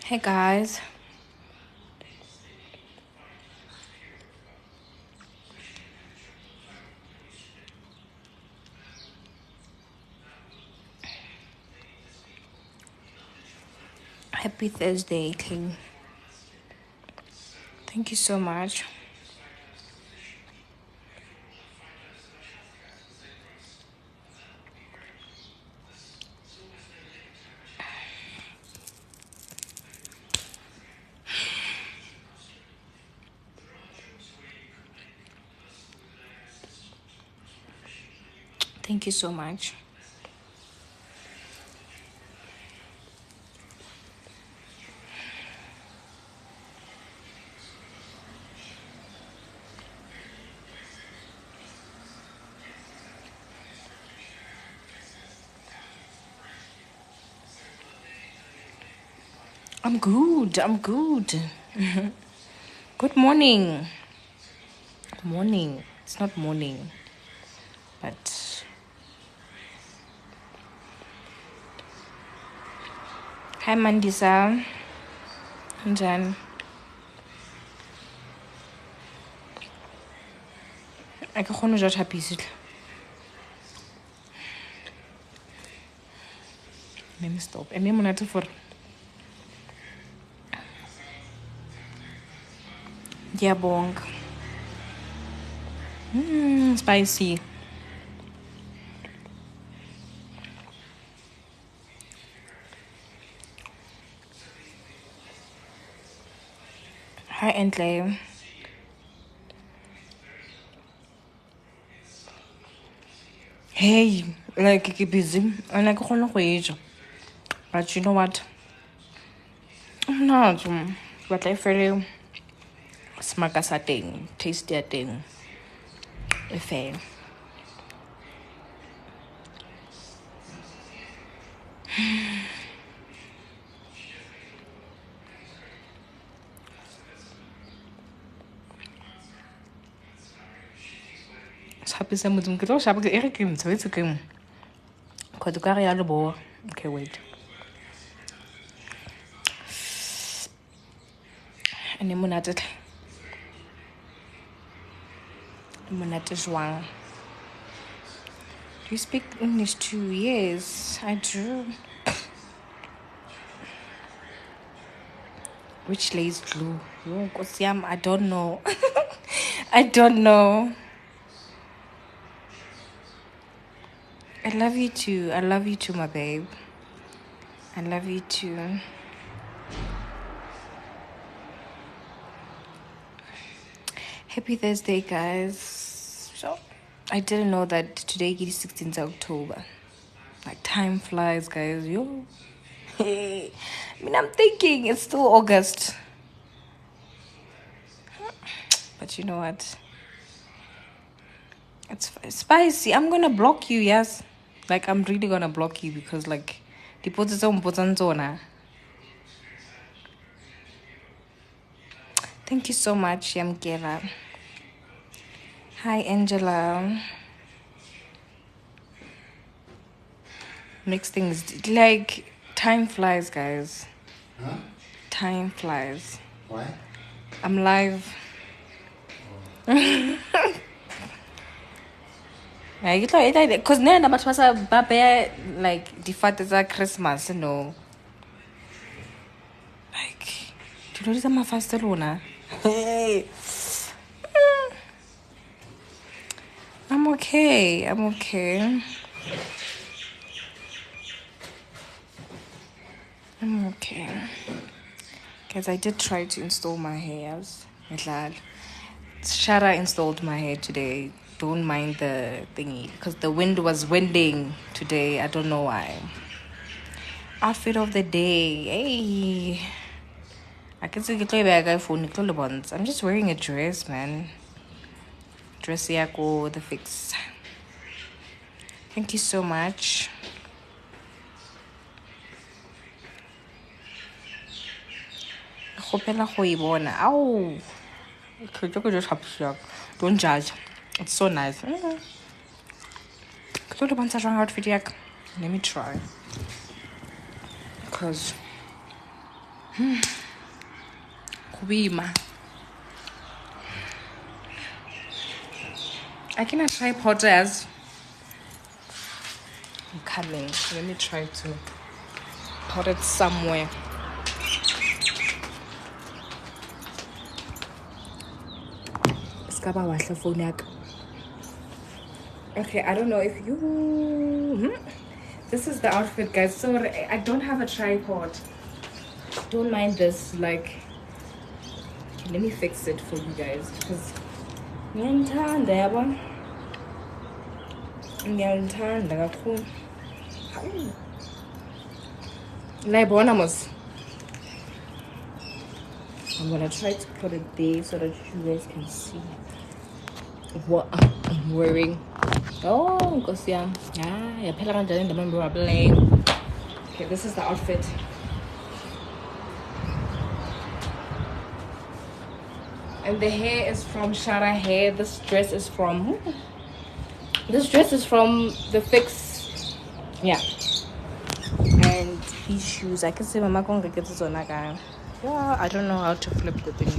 Hey guys, happy Thursday, King. Thank you so much. Thank you so much. I'm good. I'm good. Good morning. Morning. It's not morning, but hi Mandisa. Njani? I can go to happy sit. Let me stop. And then I'm for Diabong. Spicy. Hi Entle. Hey, like keep busy. And I go to age. But you know what? I'm not. But I feel smaka sa teng, tasty ya teng. E fair. Happy sa mutum ke tlo shapa ke ere ke mtswetse ke mo. Khodo ka re ya lebo. Okay, wait. Ene monate tle. Monate jwang. Do you speak English too? Yes, I do. Which lays glue? Yo, Kosiam, I don't know. I don't know. I love you too. I love you too, my babe. I love you too. Happy Thursday, guys. So, I didn't know that today is 16th October. Like, time flies, guys. Yo. I mean, I'm thinking it's still August. But you know what? It's spicy. I'm gonna block you, yes. Like, I'm really gonna block you because, like, the zona. Thank you so much, Yamkela. Hi, Angela. Next thing is, like, time flies, guys. Huh? Time flies. Why? I'm live. Because then I'm like the fact is that Christmas, you know. Like, do you know this is my first Luna? Hey. I'm okay. I'm okay. I'm okay. Guys, I did try to install my hairs. I'm glad. Shara installed my hair today. Don't mind the thingy. Because the wind was winding today. I don't know why. Outfit of the day. Hey. I can see the phone. I'm just wearing a dress, man. Dress yako, the fix. Thank you so much. Ow. Don't judge. It's so nice. Let me try. Because Kubima. I cannot tripod as I'm coming. Let me try to put it somewhere. Okay, I don't know if you this is the outfit, guys. So I don't have a tripod. Don't mind this, like, let me fix it for you guys because ngiyalithanda kakhulu. Nayibona mos. I'm gonna try to put it there so that you guys can see what I'm wearing. Oh, because yeah, okay, this is the outfit. And the hair is from Shara Hair. This dress is from the Fix. Yeah. And these shoes, I can say Mama Konga gets this on a guy. Yeah, I don't know how to flip the thing.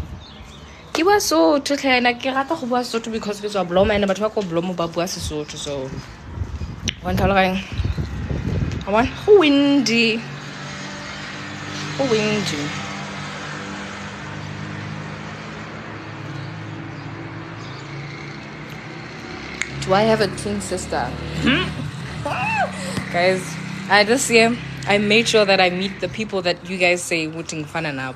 He was so to because it's a blom and about to blow babu so one time I want windy. Do I have a twin sister? Guys, I made sure that I meet the people that you guys say wouldn't fun and up.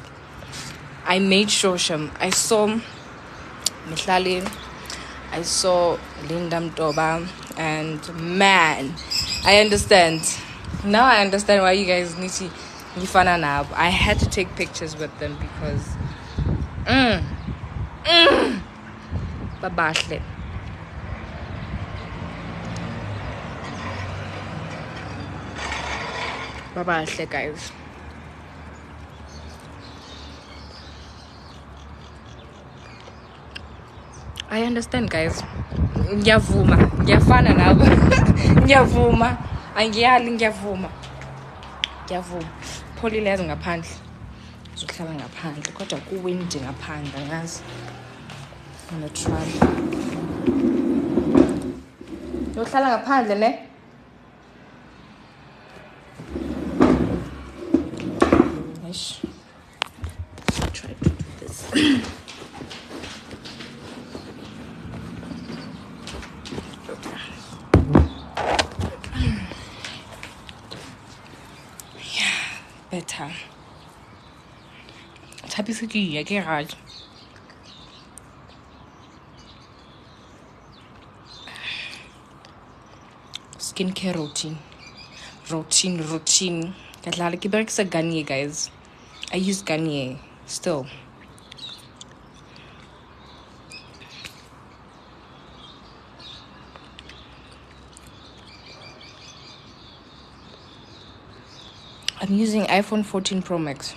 I made sure I saw Mihlali, I saw Linda Mtoba, and man, I understand. Now I understand why you guys need to be fun and up. I had to take pictures with them because Babashle. Babashle, guys. I understand, guys. Ngiyafana nabo. Ngiyavuma. Angiyali ngiyavuma. Pholile yazi ngaphandle. Uzohlala ngaphandle kodwa ku wind ngaphandle ngazi. I'm gonna try. Uzohlala ngaphandle ne? Let's try to do this. Better. Tapisiki, I get right. Skincare routine. Garnier, guys. I use Garnier still. I'm using iPhone 14 Pro Max.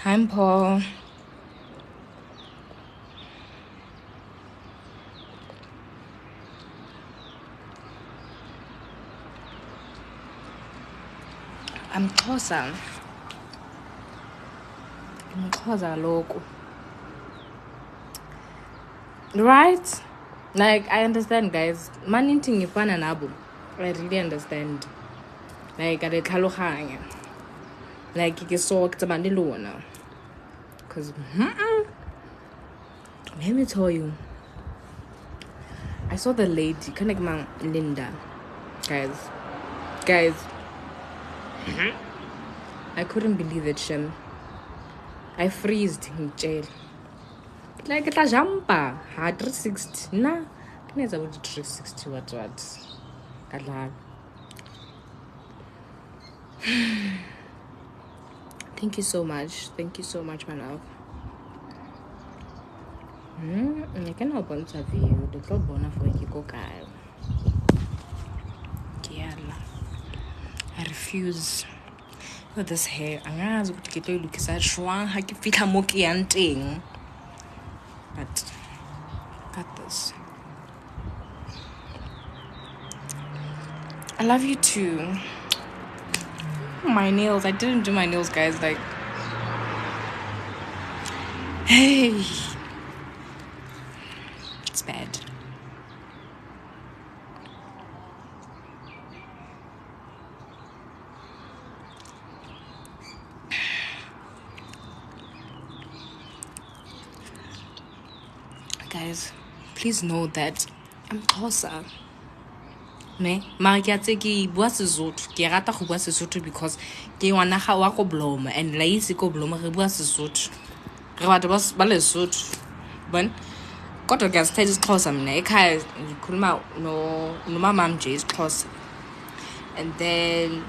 Hi, Paul. I'm Xhosa loco. Right? Like, I understand, guys. Man eating fun and abu. I really understand. Like, I tlhaloganya. Like, ke so ke tsama le lona. Cause let me tell you, I saw the lady, kind of like Linda, guys. I couldn't believe it, Shem. I freezed in jail. Like it's a jumper, 360. Nah, can I say 360? What? God. Thank you so much, my love. I can open a view. The club bonus for you go, guys. I refuse. With this hair, I'm gonna get to look at Shwan. I can feel moki and thing. But got this. I love you too. My nails. I didn't do my nails, guys. Like, hey, it's bad. Guys, please know that I'm Xhosa. Ne, mara ke a tse ke bua Sesotho. Ke rata go bua Sesotho because ke ngwana ga wa go bloma and la itse go bloma re bua Sesotho. Re batho ba Lesotho. Bon, kodwa ke asithetha isiXhosa mina ekhaya ngikhuluma no mama nje isiXhosa. And then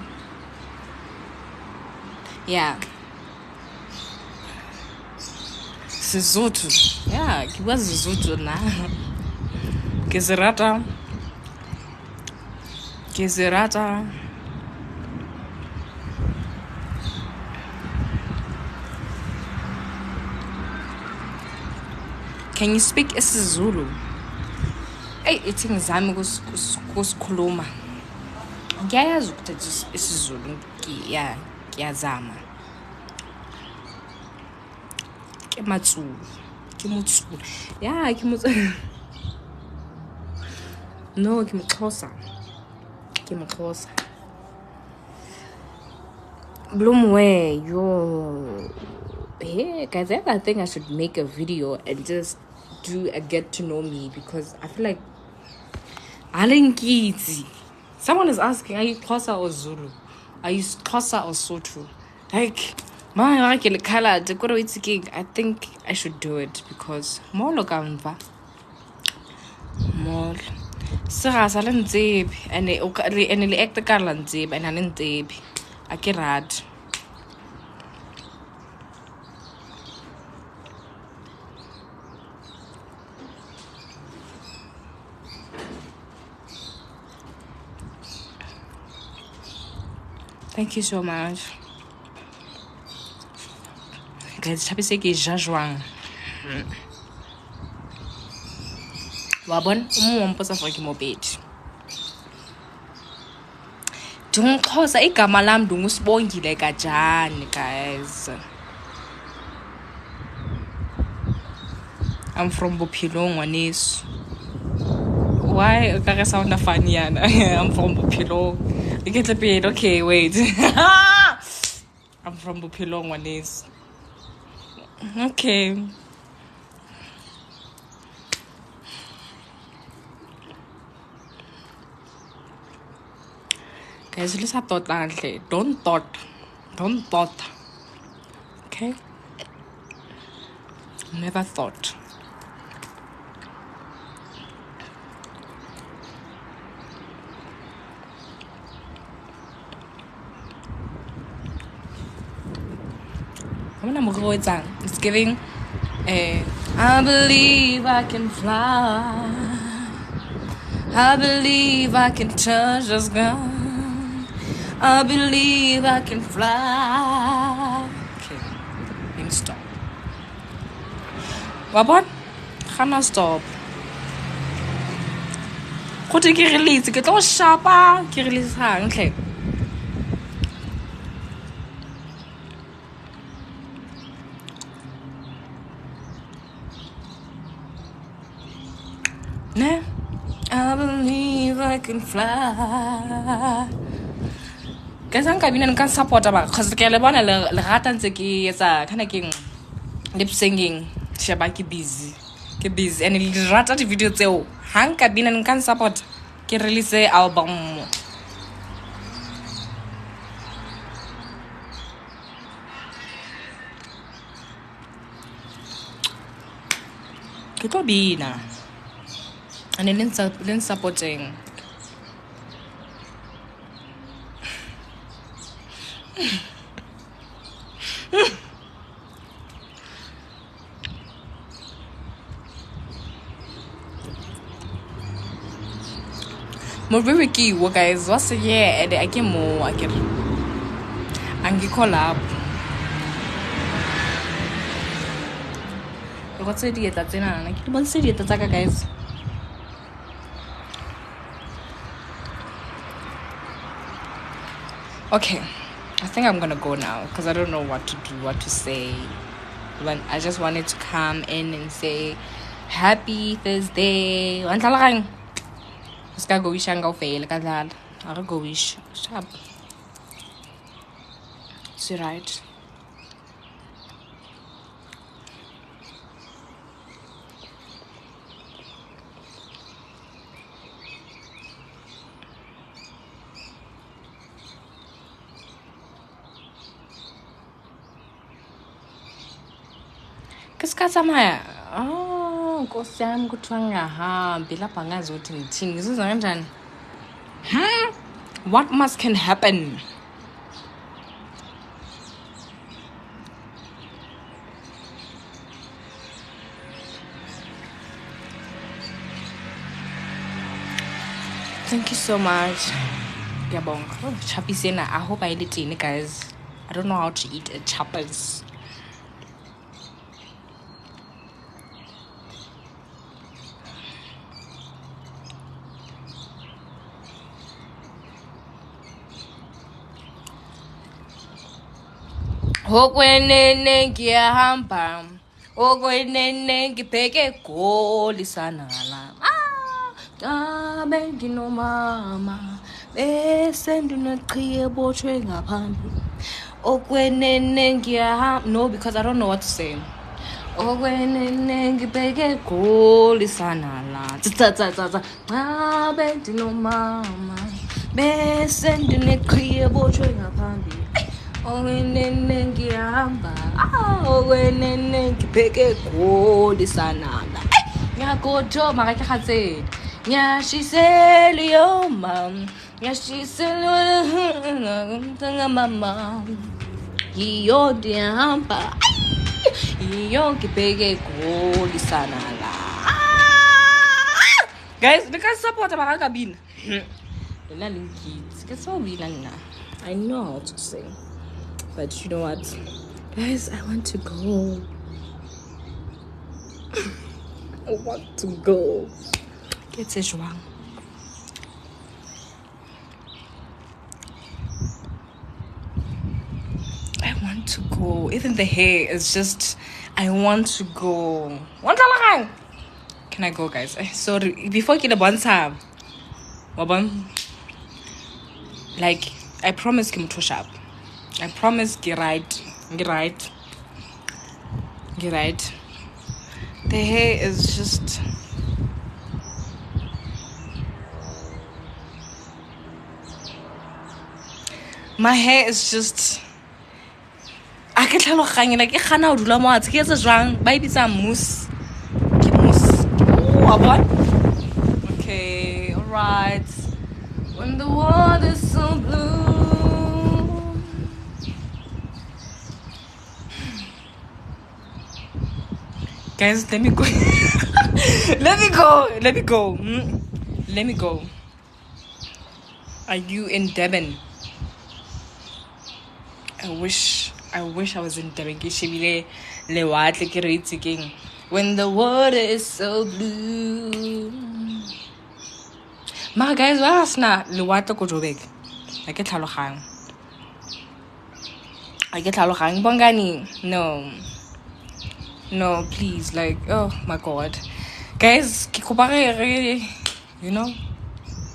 yeah, Sesotho. Yeah, ke bua Sesotho na. Ke se rata. Can you speak isiZulu? Hey, ithi ngizame kusikhuluma. Ngiyayazi ukuthetha isiZulu. Yeah, ngiyazama. Ke Matsulu. Yeah, ke Matsulu. No, ke Xhosa. Bloomware, yo. Hey, guys, I think I should make a video and just do a get to know me because I feel like someone is asking, are you Xhosa or Zulu? Are you Xhosa or Sotho? Like, I think I should do it because more lokamva. More. Sira sala ntsebi and le act ka la ntsebi and ane ntsebi a ke rate. Thank you so much. Guys, happy say ke ja jwang. Wa bona mo mposa fa ke mo pedi. Xhosa igama lam Sibongile Kajane, guys. I'm from Bophilong, ngwaneso. Why okay sound funny yana? I'm from Bophilong. You get a bit okay, wait. I'm from Bophilong, ngwaneso. Okay. Guys, let's have thought. Don't thought. Okay? Never thought. It's giving I believe I can fly. I believe I can touch the sky. I believe I can fly. Okay, let me stop. What? Can I stop? Go te ke release ke tlo shapa ke release hang okay. Ne? I believe I can fly. Guys, I'm going support about because ke le bona le rata ntse ke etsa kana ke lip singing sheba ke busy and le rata di video tseo hang ka bina nka support ke release album ke tlo bina and then supporting. Mobiriki, guys, what's a year and I came more. I can collab. What's the idea that's in? I can't see it, guys. Okay, I think I'm gonna go now because I don't know what to do, what to say. When I just wanted to come in and say happy Thursday. Ska go wish and go fail. I'll go wish. Sharp. It's right. Kasamaya. Oh, Kosam Kutwanga ha Bilapanga Zotin Ting. This is what must can happen? Thank you so much. Gabong. Chappy Sena. I hope I did it, guys. I don't know how to eat a chappers. Okwenene ngiyahamba okwenene ngibheke goli sana la benginomama bese ndinaqhiye bothwe ngaphambi okwenene ngiyahamba. No, because I don't know what to say. Okwenene ngibheke goli sana la benginomama bese ndinaqhiye bothwe ngaphambi. Okwenene ngiyahamba okwenene ngibheke goli sana la ngiyagojo mara ke gatsela nyashisele yo mam nyashisele ngomntanga mama iyo ndiyahamba iyo ngibheke goli sana la. Guys, because support abakabina la linkids ke so bila nna. I know how to sing. But you know what? Guys, I want to go. I want to go. Get it wrong. I want to go. Even the hair is just, I want to go. Can I go, guys? Sorry. Before I get a one time. Like, I promise him to shop. I promise get right. The hair is just my hair is just I can tell like I can't do what it's wrong. Baby some mousse. Okay, alright. When the water's so blue. Guys, let me go. Let me go. Are you in Devon? I wish I was in Devon. When the water is so blue. Ma guys, what's not Luwato ko jobek? I get halogang. Bongani. No, please, like, oh my god. Guys, you know?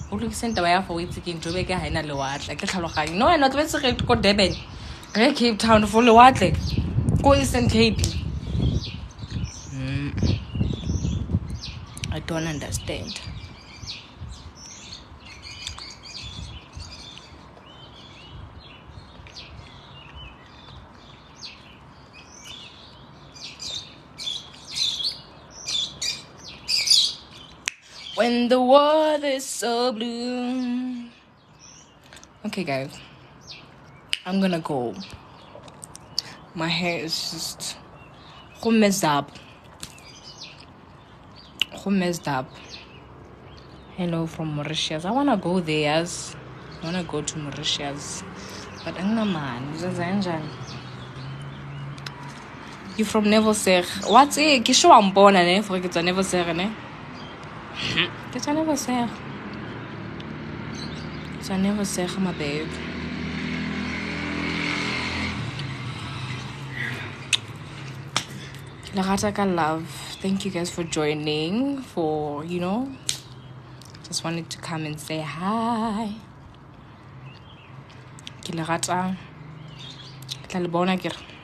Ulu senta waya for it again to make a hina lewat. Like, no, I'm not going to go Devon. Cape Town for Lewat. Go Eastern Cape. I don't understand. When the water is so blue. Okay, guys. I'm gonna go. My hair is just messed up. Hello from Mauritius. I wanna go there. Yes. I wanna go to Mauritius. But I'm not man. You from Nevoser. What's it? Kisho I'm born and for it's a Nevoser, ne? It's a Nevoser. It's a Nevoser, my babe. Ke le rata ka love. Thank you guys for joining, for, just wanted to come and say hi. Ke le rata. Ke tla le bona ke re.